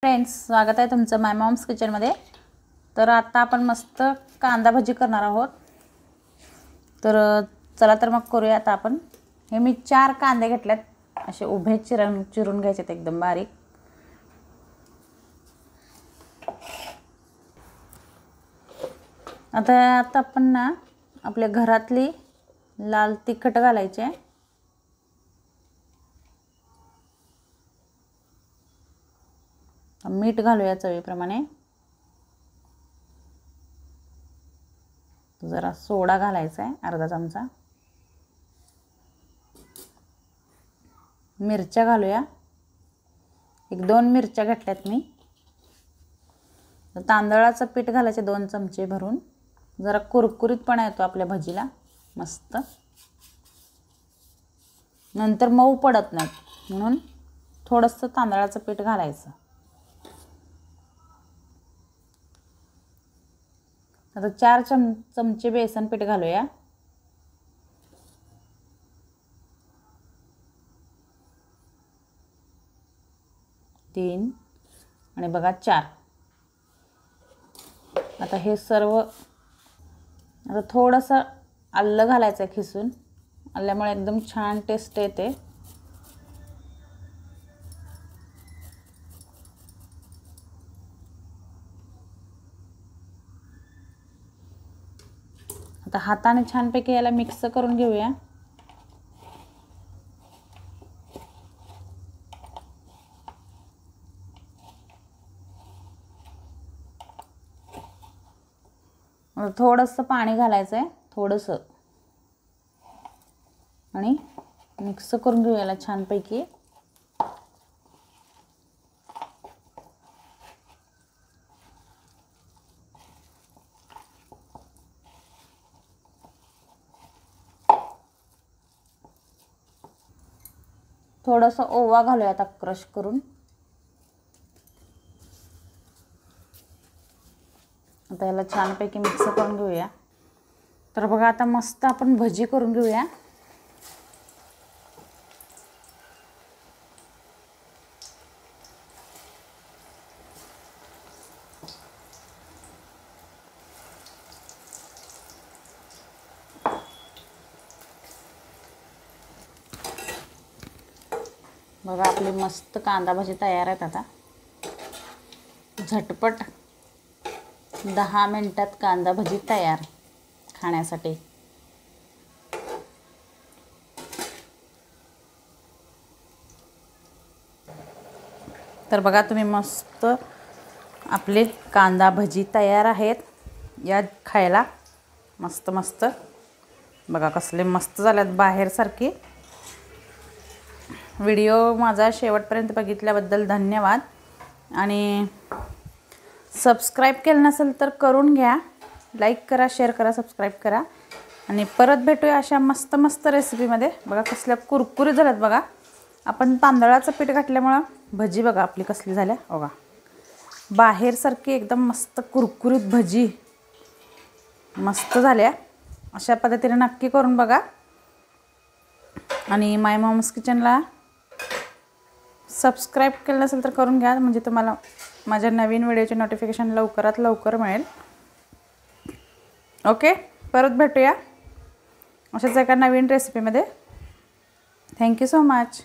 Friends, स्वागत आहे तुमचं माय मॉम्स किचनमध्ये। तर आता आपण मस्त कांदा भजी करणार आहोत। तर चला तर मग करूया। आता आपण हे मी 4 कांदे घेतलेत, असे उभे चिरून घ्यायचे एकदम बारीक। आता आपण ना आपल्या घरातली लाल तिखट घालायचे, मीठ घालूया चवीप्रमाणे, जरा सोडा घालायचा आहे अर्धा चमचा, मिरच्या घालूया, 1-2 मिरच्या घातल्यात मी। तांदळाचं पीठ घालायचे 2 चमचे भरून, जरा कुरकुरीतपणा येतो आपल्या भजीला मस्त, नंतर मऊ पडत नाही म्हणून थोडंसं तांदळाचं पीठ घालायचं। आता 4 चमचे बेसन पीठ घालूया, 3 आणि बघा 4। आता हे सर्व, आता थोडंसं आलं घालायचं खिसून, आल्यामुळे एकदम छान टेस्ट येते। आता हाताने छानपैकी याला मिक्स करून घेऊया। थोडंसं पाणी घालायचं आहे, थोडंसं, आणि मिक्स करून घेऊया याला छानपैकी। थोडंसं ओवा घालूया आता क्रश करून। आता याला छानपैकी मिक्स करून घेऊया। तर बघा आता मस्त आपण भजी करून घेऊया। बघा आपली मस्त कांदा भजी तयार आहेत। आता झटपट 10 मिनिटात कांदा भजी तयार खाण्यासाठी। तर बघा तुम्ही मस्त आपले कांदा भजी तयार आहेत, या खायला मस्त मस्त। बघा कसले मस्त झालेत बाहेर सारखे। व्हिडिओ माझा शेवटपर्यंत बघितल्याबद्दल धन्यवाद, आणि सबस्क्राईब केलं नसेल तर करून घ्या, लाईक करा, शेअर करा, सबस्क्राईब करा, आणि परत भेटूया अशा मस्त मस्त रेसिपीमध्ये। बघा कसल्या कुरकुरीत झाल्यात बघा, आपण तांदळाचं पीठ घातल्यामुळं भजी बघा आपली कसली झाल्या बघा, बाहेर सारखी एकदम मस्त कुरकुरीत भजी मस्त झाल्या। अशा पद्धतीने नक्की करून बघा, आणि माय मॉम्स किचनला सबस्क्राईब केलं नसेल तर करून घ्या, म्हणजे तुम्हाला माझ्या नवीन व्हिडिओचे नोटिफिकेशन लवकरात लवकर मिळेल। ओके, परत भेटूया अशाच एका नवीन रेसिपीमध्ये। Thank you so much.